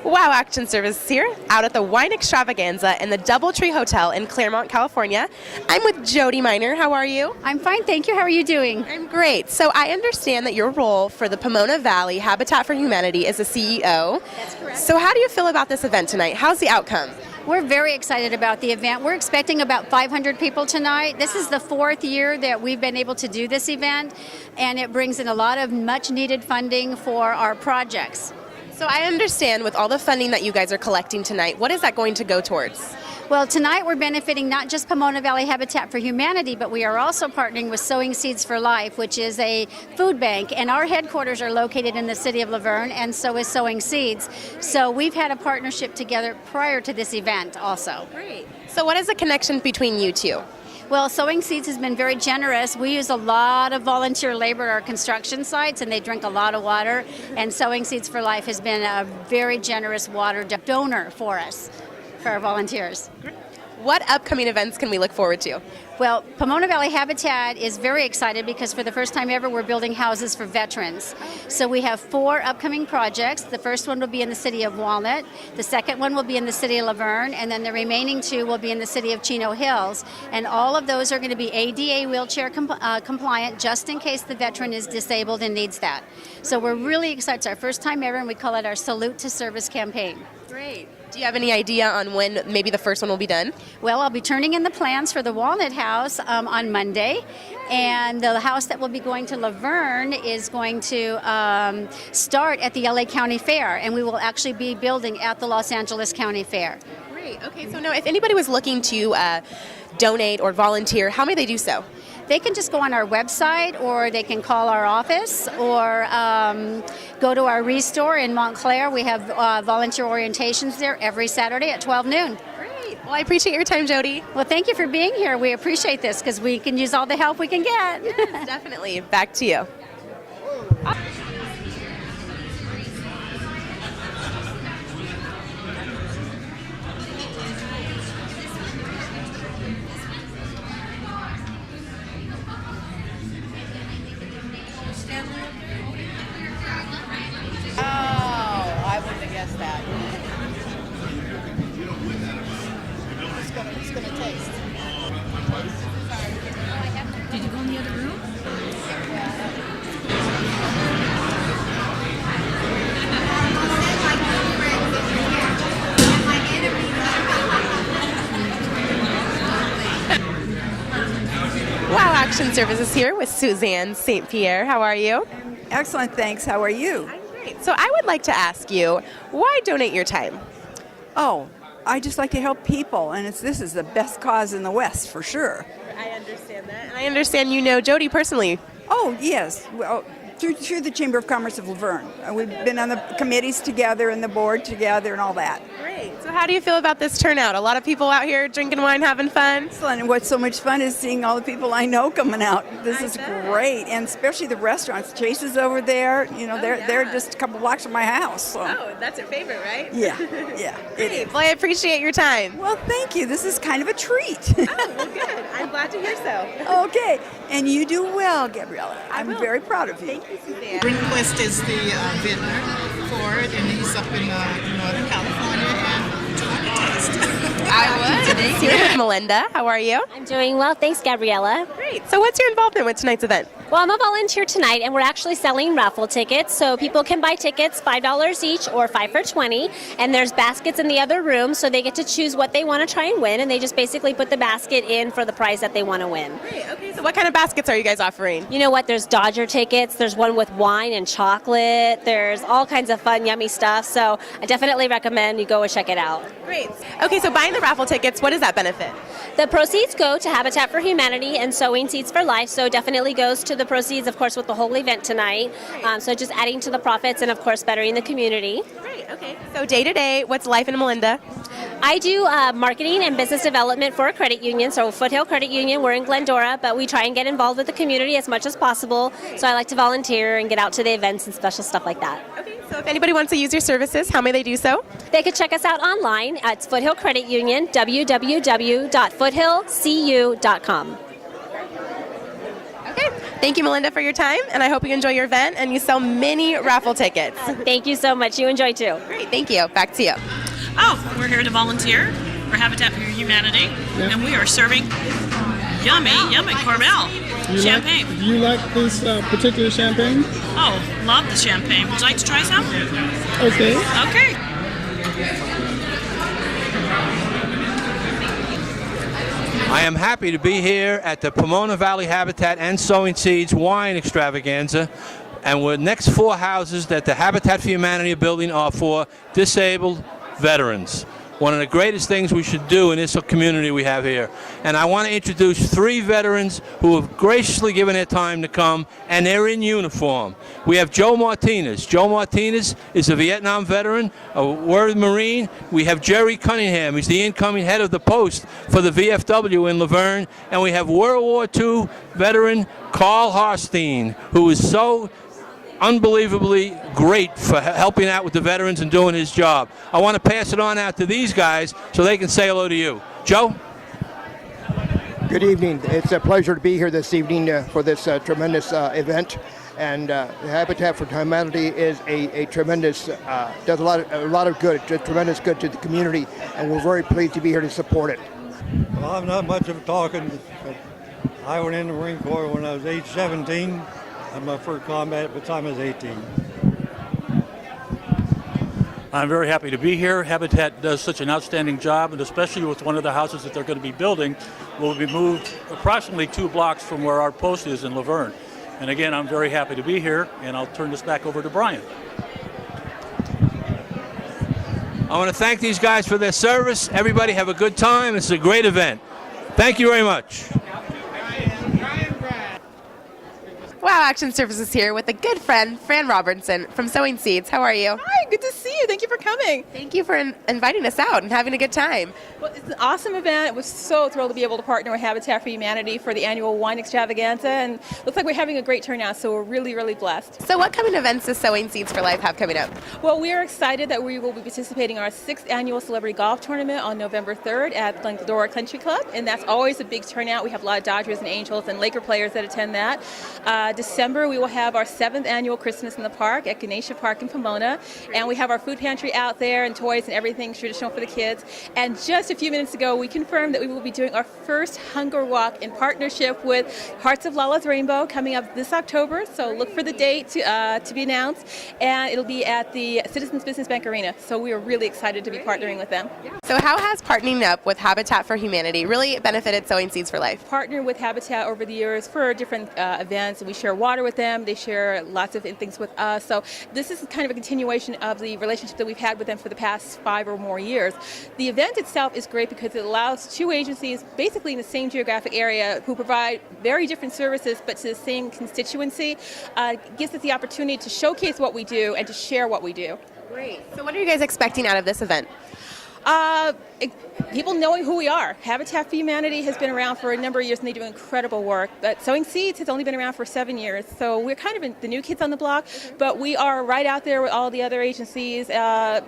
Wow Auction Service here, out at the Wine Extravaganza in the Doubletree Hotel in Claremont, California. I'm with Jody Miner. How are you? I'm fine, thank you. How are you doing? I'm great. So I understand that your role for the Pomona Valley Habitat for Humanity is the CEO. That's correct. So how do you feel about this event tonight? How's the outcome? We're very excited about the event. We're expecting about 500 people tonight. This is the 4th year that we've been able to do this event, and it brings in a lot of much needed funding for our projects. So I understand with all the funding that you guys are collecting tonight, what is that going to go towards? Well, tonight we're benefiting not just Pomona Valley Habitat for Humanity, but we are also partnering with Sowing Seeds for Life, which is a food bank, and our headquarters are located in the city of Laverne, and so is Sowing Seeds. So we've had a partnership together prior to this event also. Great. So what is the connection between you two? Well, Sowing Seeds has been very generous. We use a lot of volunteer labor at our construction sites, and they drink a lot of water, and Sowing Seeds for Life has been a very generous water donor for us, for our volunteers. What upcoming events can we look forward to? Well, Pomona Valley Habitat is very excited because for the first time ever we're building houses for veterans. So we have 4 upcoming projects. The first one will be in the city of Walnut, the second one will be in the city of Laverne, and then the remaining 2 will be in the city of Chino Hills. And all of those are going to be ADA wheelchair compliant just in case the veteran is disabled and needs that. So we're really excited. It's our first time ever, and we call it our Salute to Service campaign. Great. Do you have any idea on when maybe the first one will be done? Well, I'll be turning in the plans for the Walnut House on Monday, and the house that will be going to Laverne is going to start at the LA County Fair, and we will actually be building at the Los Angeles County Fair. Great. Okay, so now if anybody was looking to donate or volunteer, how may they do so? They can just go on our website, or they can call our office, or go to our Restore in Montclair. We have volunteer orientations there every Saturday at 12 noon. Great. Well, I appreciate your time, Jody. Well, thank you for being here. We appreciate this because we can use all the help we can get. Yes, definitely. Back to you. I wouldn't have guessed that. It's gonna taste. Did you go in the other room? Wow Auction Services here with Suzanne St. Pierre. How are you? Excellent, thanks. How are you? I'm great. So I would like to ask you, why donate your time? Oh, I just like to help people, and this is the best cause in the West for sure. I understand that. And I understand you know Jody personally. Oh, yes. Well, through the Chamber of Commerce of Laverne. We've been on the committees together and the board together and all that. Great. So how do you feel about this turnout? A lot of people out here drinking wine, having fun? Excellent. And what's so much fun is seeing all the people I know coming out. This I is bet. great, and especially the restaurants. Chase is over there. You know, they're just a couple blocks from my house. So. Oh, that's your favorite, right? Yeah, yeah. It Great. is. Well, I appreciate your time. Well, thank you. This is kind of a treat. Oh, well, good. I'm glad to hear so. Okay, and you do well, Gabriella. I I'm will. very proud of you. Thank you, Suzanne. Rehnquist is the vintner for it, and he's up in Northern California, and would you like a taste? I would. Here with Melinda. How are you? I'm doing well, thanks, Gabriella. Great. So what's your involvement with tonight's event? Well, I'm a volunteer tonight, and we're actually selling raffle tickets. So people can buy tickets, $5 each or 5 for $20. And there's baskets in the other room, so they get to choose what they want to try and win. And they just basically put the basket in for the prize that they want to win. Great. Okay. So what kind of baskets are you guys offering? You know what? There's Dodger tickets. There's one with wine and chocolate. There's all kinds of fun, yummy stuff. So I definitely recommend you go and check it out. Great. Okay. So buying the raffle tickets, what does that benefit? The proceeds go to Habitat for Humanity and Sowing Seeds for Life, so definitely goes to the proceeds, of course, with the whole event tonight. So just adding to the profits and, of course, bettering the community. Great. Okay. So day to day, what's life in Melinda? I do marketing and business development for a credit union, so Foothill Credit Union. We're in Glendora, but we try and get involved with the community as much as possible. So I like to volunteer and get out to the events and special stuff like that. Okay. So if anybody wants to use your services, how may they do so? They could check us out online at Foothill Credit Union, www.foothillcu.com. Okay. Thank you, Melinda, for your time, and I hope you enjoy your event and you sell many raffle tickets. Thank you so much. You enjoy too. Great, thank you. Back to you. Oh, we're here to volunteer for Habitat for Humanity, and we are serving yummy Carmel champagne. Do you like this particular champagne? Oh, love the champagne. Would you like to try some? Okay. Okay. I am happy to be here at the Pomona Valley Habitat and Sowing Seeds Wine Extravaganza, and the next 4 houses that the Habitat for Humanity are building are for disabled veterans. One of the greatest things we should do in this community we have here. And I want to introduce 3 veterans who have graciously given their time to come, and they're in uniform. We have Joe Martinez. Joe Martinez is a Vietnam veteran, a War Marine. We have Jerry Cunningham. He's the incoming head of the post for the VFW in Laverne. And we have World War II veteran Carl Harstein, who is so unbelievably great for helping out with the veterans and doing his job. I want to pass it on out to these guys so they can say hello to you. Joe? Good evening. It's a pleasure to be here this evening for this tremendous event. And Habitat for Humanity is a tremendous, does a lot of good, tremendous good to the community, and we're very pleased to be here to support it. Well, I'm not much of a talking, but I went in the Marine Corps when I was age 17. I had my first combat at the time I was 18. I'm very happy to be here. Habitat does such an outstanding job, and especially with one of the houses that they're going to be building, will be moved approximately 2 blocks from where our post is in Laverne. And again, I'm very happy to be here, and I'll turn this back over to Brian. I want to thank these guys for their service. Everybody have a good time. It's a great event. Thank you very much. Wow Action Services here with a good friend, Fran Robertson from Sowing Seeds. How are you? Hi, good to see you. Thank you for coming. Thank you for inviting us out and having a good time. Well, it's an awesome event. We're so thrilled to be able to partner with Habitat for Humanity for the Annual Wine Extravaganza, and looks like we're having a great turnout, so we're really, really blessed. So what coming events does Sowing Seeds for Life have coming up? Well, we are excited that we will be participating in our 6th annual celebrity golf tournament on November 3rd at Glendora Country Club, and that's always a big turnout. We have a lot of Dodgers and Angels and Laker players that attend that. December, we will have our 7th annual Christmas in the Park at Ganesha Park in Pomona, and we have our food pantry out there and toys and everything traditional for the kids. And just a few minutes ago, we confirmed that we will be doing our first hunger walk in partnership with Hearts of Lala's Rainbow coming up this October. So look for the date to be announced, and it'll be at the Citizens Business Bank Arena. So we are really excited to be partnering with them. So how has partnering up with Habitat for Humanity really benefited Sowing Seeds for Life? Partner with Habitat over the years for different events. We share water with them. They share lots of things with us. So this is kind of a continuation of the relationship that we've had with them for the past 5 or more years. The event itself is great because it allows 2 agencies basically in the same geographic area who provide very different services but to the same constituency. Gives us the opportunity to showcase what we do and to share what we do. Great. So what are you guys expecting out of this event? People knowing who we are. Habitat for Humanity has been around for a number of years and they do incredible work, but Sowing Seeds has only been around for 7 years, so we're kind of the new kids on the block, but we are right out there with all the other agencies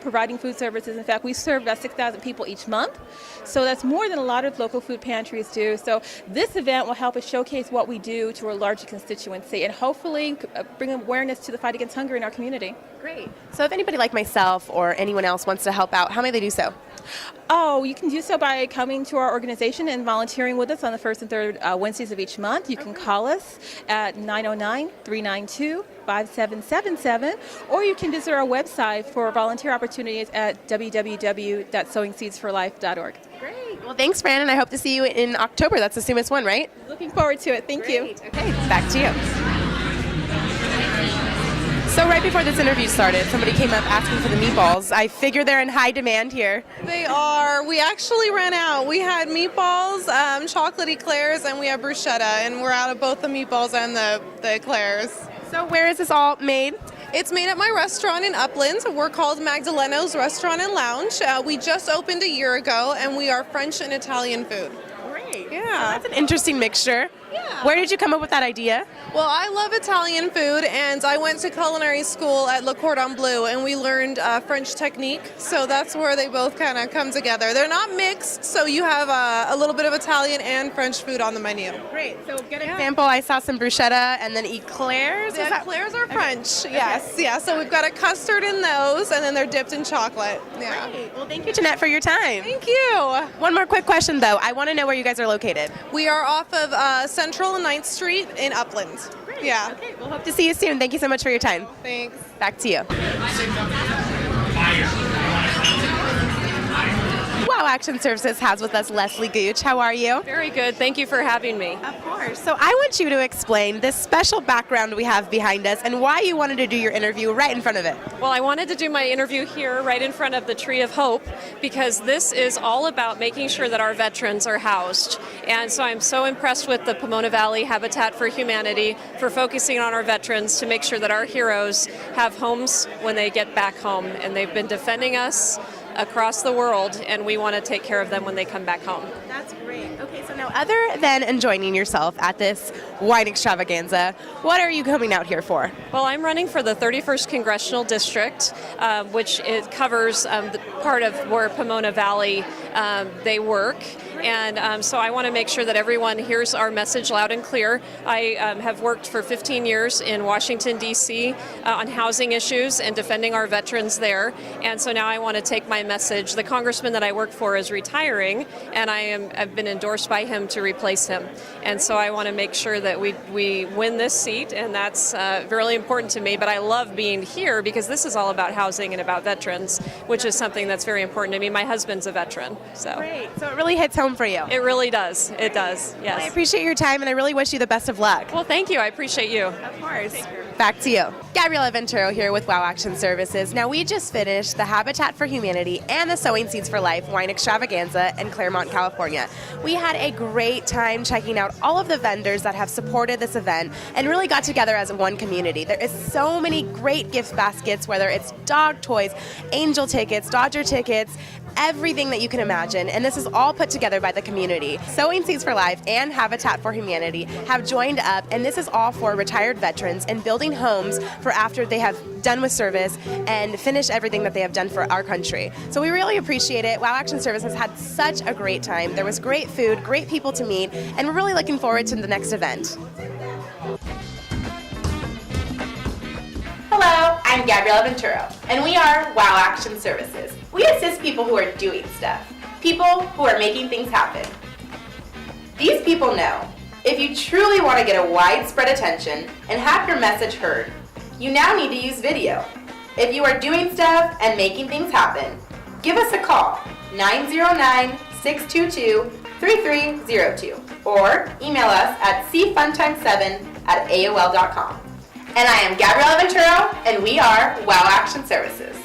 providing food services. In fact, we serve about 6,000 people each month, so that's more than a lot of local food pantries do. So this event will help us showcase what we do to a larger constituency and hopefully bring awareness to the fight against hunger in our community. Great. So if anybody like myself or anyone else wants to help out, how may they do so? Oh, you can do so by coming to our organization and volunteering with us on the 1st and 3rd Wednesdays of each month. You can call us at 909-392-5777, or you can visit our website for volunteer opportunities at www.sowingseedsforlife.org. Great. Well, thanks, Fran, and I hope to see you in October. That's the soonest one, right? Looking forward to it. Thank you. Okay, back to you. So right before this interview started, somebody came up asking for the meatballs. I figure they're in high demand here. They are. We actually ran out. We had meatballs, chocolate eclairs, and we have bruschetta, and we're out of both the meatballs and the eclairs. So where is this all made? It's made at my restaurant in Uplands. We're called Magdaleno's Restaurant and Lounge. We just opened a year ago, and we are French and Italian food. Great. Yeah. So that's an interesting mixture. Yeah. Where did you come up with that idea? Well, I love Italian food, and I went to culinary school at Le Cordon Bleu, and we learned French technique, so that's where they both kind of come together. They're not mixed, so you have a little bit of Italian and French food on the menu. Great. So good example, I saw some bruschetta and then eclairs. The eclairs are French, yes. Yeah, so we've got a custard in those, and then they're dipped in chocolate. Yeah. Great. Well, thank you, Jeanette, for your time. Thank you. One more quick question, though. I want to know where you guys are located. We are off of Central and 9th Street in Upland. Great. Yeah. Okay, we'll hope to see you soon. Thank you so much for your time. Thanks. Back to you. Wow Action Services has with us Leslie Gooch. How are you? Very good. Thank you for having me. Of course. So I want you to explain this special background we have behind us and why you wanted to do your interview right in front of it. Well, I wanted to do my interview here right in front of the Tree of Hope because this is all about making sure that our veterans are housed. And so I'm so impressed with the Pomona Valley Habitat for Humanity for focusing on our veterans to make sure that our heroes have homes when they get back home. And they've been defending us across the world, and we want to take care of them when they come back home. That's great. Okay, so now other than enjoying yourself at this wine extravaganza, what are you coming out here for? Well, I'm running for the 31st Congressional District, which it covers the part of where Pomona Valley they work. And so I want to make sure that everyone hears our message loud and clear. I have worked for 15 years in Washington, D.C. On housing issues and defending our veterans there. And so now I want to take my message. The congressman that I work for is retiring, and I've been endorsed by him to replace him. And so I want to make sure that we win this seat, and that's really important to me. But I love being here because this is all about housing and about veterans, which is something that's very important to me. My husband's a veteran. So. Great. So it really hits home for you. It really does. It does. Yes. Well, I appreciate your time, and I really wish you the best of luck. Well, thank you. I appreciate you. Of course. Back to you. Gabriela Venturo here with Wow Action Services. Now, we just finished the Habitat for Humanity and the Sowing Seeds for Life Wine Extravaganza in Claremont, California. We had a great time checking out all of the vendors that have supported this event and really got together as one community. There is so many great gift baskets, whether it's dog toys, angel tickets, Dodger tickets, everything that you can imagine, and this is all put together by the community. Sowing Seeds for Life and Habitat for Humanity have joined up, and this is all for retired veterans and building homes for after they have done with service and finish everything that they have done for our country. So we really appreciate it. Wow Action Service has had such a great time. There was great food, great people to meet, and we're really looking forward to the next event. Hello, I'm Gabriela Venturo, and we are Wow Action Services. We assist people who are doing stuff, people who are making things happen. These people know if you truly want to get a widespread attention and have your message heard, you now need to use video. If you are doing stuff and making things happen, give us a call, 909-622-3302, or email us at cfuntime7@aol.com. And I am Gabriela Venturo, and we are Wow Action Services.